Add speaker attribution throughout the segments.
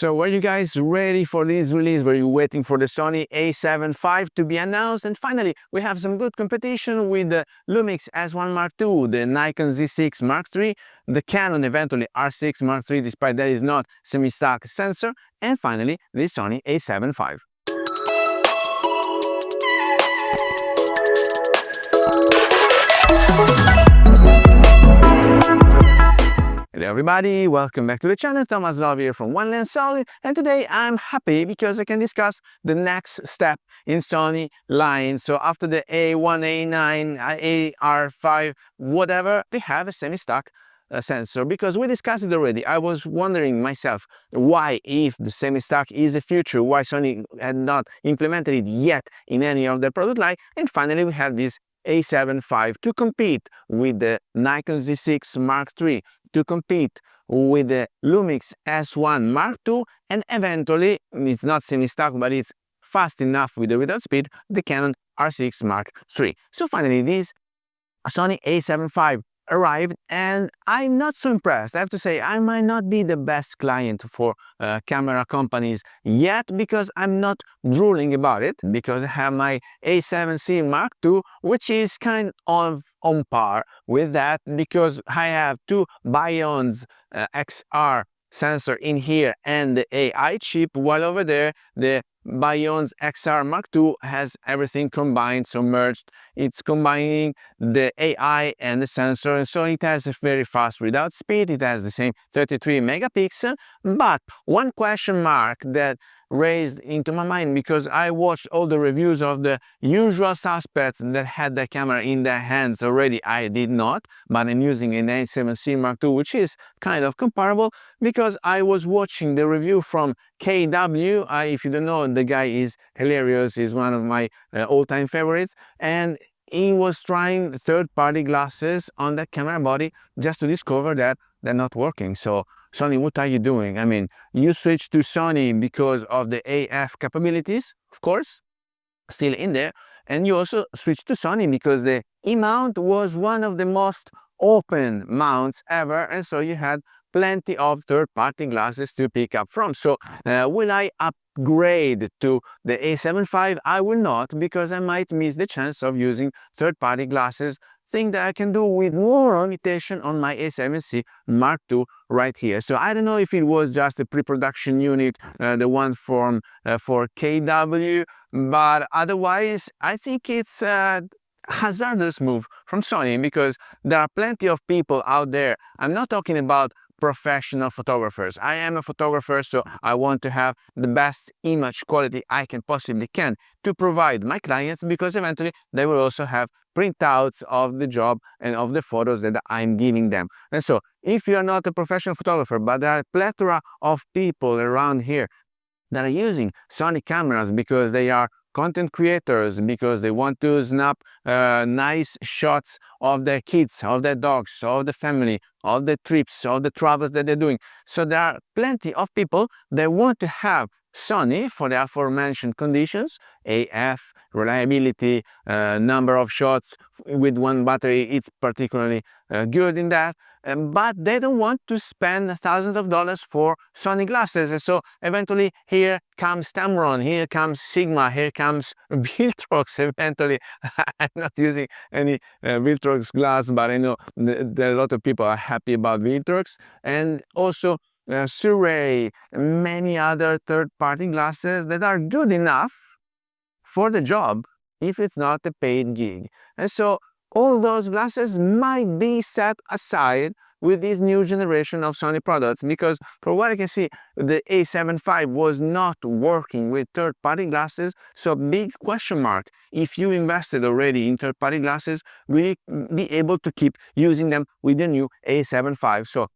Speaker 1: So were you guys ready for this release? Were you waiting for the Sony A75 to be announced? And finally, we have some good competition with the Lumix S1 Mark II, the Nikon Z6 Mark III, the Canon eventually R6 Mark III, despite that is not semi-stock sensor, and finally the Sony A75. Hello everybody, welcome back to the channel. Thomas Love here from One Lens Solid, and today I'm happy because I can discuss the next step in Sony line. So after the A1, A9, AR5, whatever, they have a semi-stock sensor, because we discussed it already. I was wondering myself why, if the semi-stock is the future, why Sony had not implemented it yet in any of their product line, and finally we have this A75 to compete with the Nikon Z6 Mark III, to compete with the Lumix S1 Mark II, and eventually, it's not semi-stock, but it's fast enough with the readout speed, the Canon R6 Mark III. So finally, this Sony A75 arrived, and I'm not so impressed. I have to say, I might not be the best client for camera companies yet, because I'm not drooling about it, because I have my A7C Mark II, which is kind of on par with that, because I have two Bionz XR sensor in here and the AI chip, while over there the Bionz XR Mark II has everything combined, so merged. It's combining the AI and the sensor, and so it has a very fast readout speed. It has the same 33 megapixel, but one question mark that raised into my mind, because I watched all the reviews of the usual suspects that had their camera in their hands already. I did not, but I'm using an A7C Mark II, which is kind of comparable, because I was watching the review from KW. If you don't know, the guy is hilarious. He's one of my all-time favorites, and he was trying third-party glasses on that camera body just to discover that they're not working. So Sony, what are you doing? I mean, you switched to Sony because of the AF capabilities, of course, still in there, and you also switched to Sony because the E-mount was one of the most open mounts ever, and so you had plenty of third-party glasses to pick up from. So will I upgrade to the A75? I will not, because I might miss the chance of using third-party glasses, thing that I can do with more limitation on my A7C Mark II right here. So I don't know if it was just a pre-production unit, the one from for KW, but otherwise I think it's a hazardous move from Sony, because there are plenty of people out there. I'm not talking about professional photographers. I am a photographer, so I want to have the best image quality I can possibly can to provide my clients, because eventually they will also have printouts of the job and of the photos that I'm giving them. And so if you're not a professional photographer, but there are a plethora of people around here that are using Sony cameras because they are content creators, because they want to snap nice shots of their kids, of their dogs, of the family, of the trips, of the travels that they're doing. So there are plenty of people that want to have Sony for the aforementioned conditions: AF, reliability, number of shots with one battery. It's particularly good in that, but they don't want to spend thousands of dollars for Sony glasses. And so eventually here comes Tamron, here comes Sigma, here comes Viltrox. Eventually, I'm not using any Viltrox glass, but I know that a lot of people are happy about Viltrox, and also Surrey, many other third-party glasses that are good enough for the job if it's not a paid gig. And so all those glasses might be set aside with this new generation of Sony products, because for what I can see, the A75 was not working with third-party glasses. So big question mark if you invested already in third-party glasses, will you be able to keep using them with the new A75? So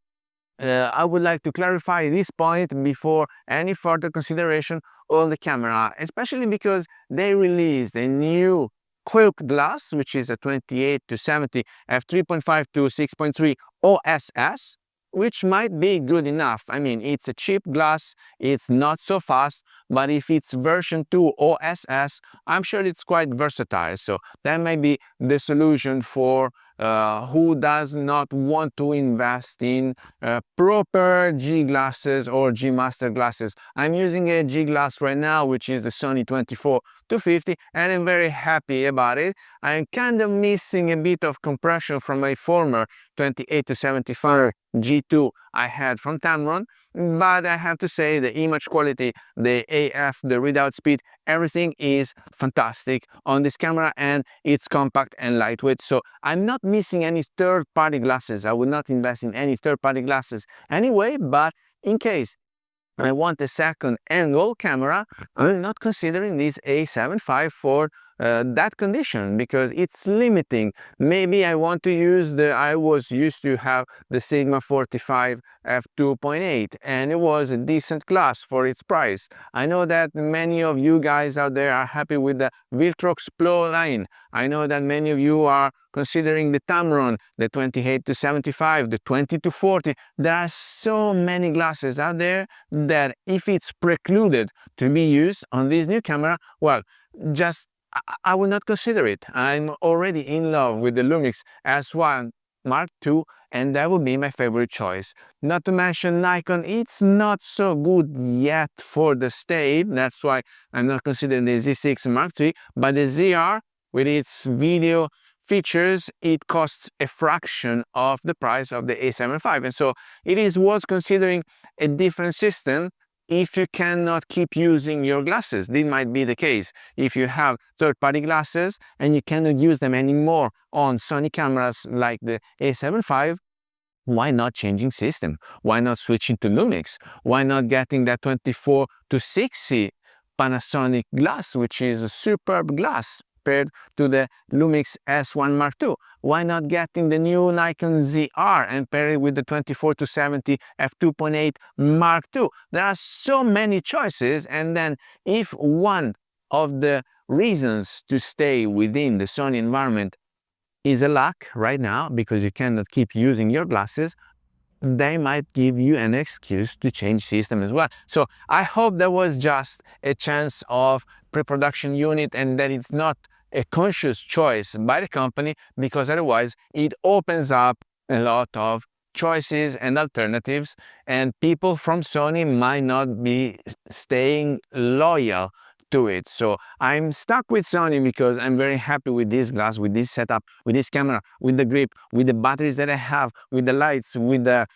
Speaker 1: I would like to clarify this point before any further consideration on the camera, especially because they released a new quick glass, which is a 28 to 70 f3.5 to 6.3 OSS, which might be good enough. I mean, it's a cheap glass, it's not so fast, but if it's version 2 OSS, I'm sure it's quite versatile. So that may be the solution for who does not want to invest in proper G glasses or G master glasses. I'm using a G glass right now, which is the Sony 24-50, and I'm very happy about it. I'm kind of missing a bit of compression from my former 28-75 G2 I had from Tamron, but I have to say the image quality, the AF, the readout speed, everything is fantastic on this camera, and it's compact and lightweight. So I'm not missing any third-party glasses. I would not invest in any third-party glasses anyway, but in case I want a second angle camera, I'm not considering this A75 for that condition, because it's limiting. Maybe I want to use I was used to have the Sigma 45 f2.8, and it was a decent glass for its price. I know that many of you guys out there are happy with the Viltrox Pro line. I know that many of you are considering the Tamron, the 28-75, the 20-40. There are so many glasses out there that if it's precluded to be used on this new camera, well, just I will not consider it. I'm already in love with the Lumix S1 Mark II, and that would be my favorite choice. Not to mention Nikon, it's not so good yet for the state. That's why I'm not considering the Z6 Mark III, but the ZR, with its video features, it costs a fraction of the price of the A75, and so it is worth considering a different system if you cannot keep using your glasses. This might be the case if you have third-party glasses and you cannot use them anymore on Sony cameras like the A75. Why not changing system? Why not switching to Lumix? Why not getting that 24-60 Panasonic glass, which is a superb glass compared to the Lumix S1 Mark II? Why not getting the new Nikon ZR and pair it with the 24-70 f2.8 Mark II? There are so many choices, and then if one of the reasons to stay within the Sony environment is a lack right now because you cannot keep using your glasses, they might give you an excuse to change system as well. So I hope that was just a chance of pre-production unit and that it's not a conscious choice by the company, because otherwise it opens up a lot of choices and alternatives, and people from Sony might not be staying loyal to it. So I'm stuck with Sony because I'm very happy with this glass, with this setup, with this camera, with the grip, with the batteries that I have, with the lights, with the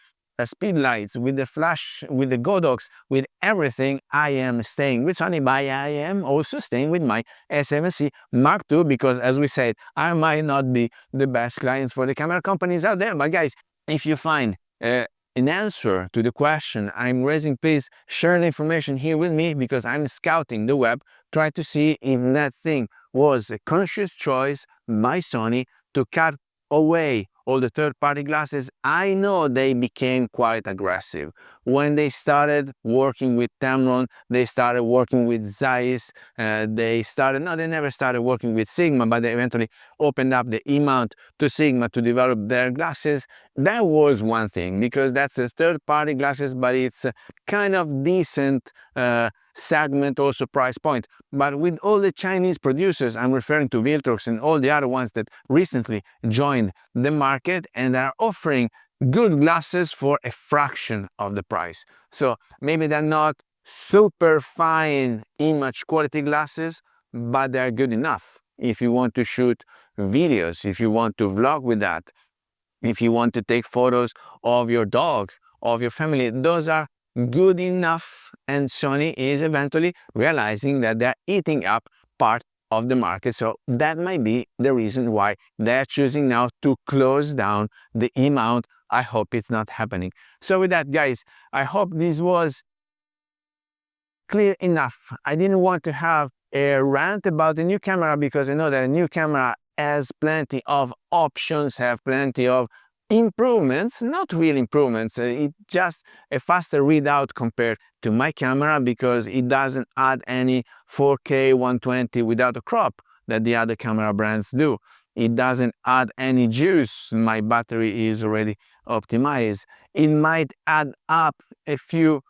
Speaker 1: speed lights, with the flash, with the Godox, with everything. I am staying with Sony, but I am also staying with my A7C Mark II, because as we said, I might not be the best clients for the camera companies out there. But guys, if you find an answer to the question I'm raising, please share the information here with me, because I'm scouting the web, try to see if that thing was a conscious choice by Sony to cut away all the third-party glasses. I know they became quite aggressive. When they started working with Tamron, they started working with Zeiss, they never started working with Sigma, but they eventually opened up the E-mount to Sigma to develop their glasses. That was one thing, because that's a third-party glasses, but it's a kind of decent segment, also price point. But with all the Chinese producers, I'm referring to Viltrox and all the other ones that recently joined the market and are offering good glasses for a fraction of the price. So maybe they're not super fine image quality glasses, but they're good enough if you want to shoot videos, if you want to vlog with that, if you want to take photos of your dog, of your family. Those are good enough, and Sony is eventually realizing that they're eating up part of the market. So that might be the reason why they're choosing now to close down the E-mount. I hope it's not happening. So with that, guys, I hope this was clear enough. I didn't want to have a rant about the new camera, because I know that a new camera has plenty of options, have plenty of improvements, not real improvements. It's just a faster readout compared to my camera, because it doesn't add any 4K 120 without a crop that the other camera brands do. It doesn't add any juice. My battery is already optimized. It might add up a few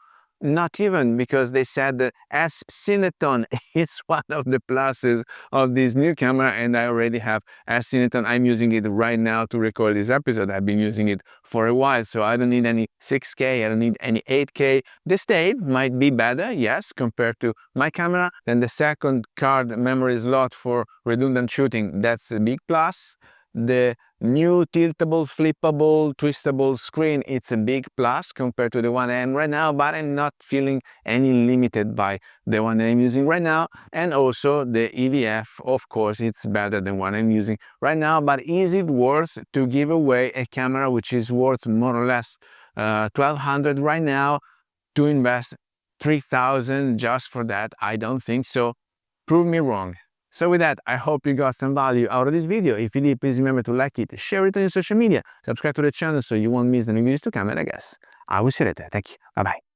Speaker 1: Not even, because they said that S-cineton is one of the pluses of this new camera, and I already have S-cineton. I'm using it right now to record this episode. I've been using it for a while, so I don't need any 6K, I don't need any 8K. The state might be better, yes, compared to my camera. Then the second card memory slot for redundant shooting, that's a big plus. The new tiltable, flippable, twistable screen, it's a big plus compared to the one I am right now, but I'm not feeling any limited by the one I'm using right now. And also the EVF, of course, it's better than what I'm using right now. But is it worth to give away a camera which is worth more or less 1,200 right now, to invest 3,000 just for that? I don't think so. Prove me wrong. So with that, I hope you got some value out of this video. If you did, please remember to like it, share it on your social media, subscribe to the channel so you won't miss the new videos to come, and I guess I will see you later. Thank you. Bye-bye.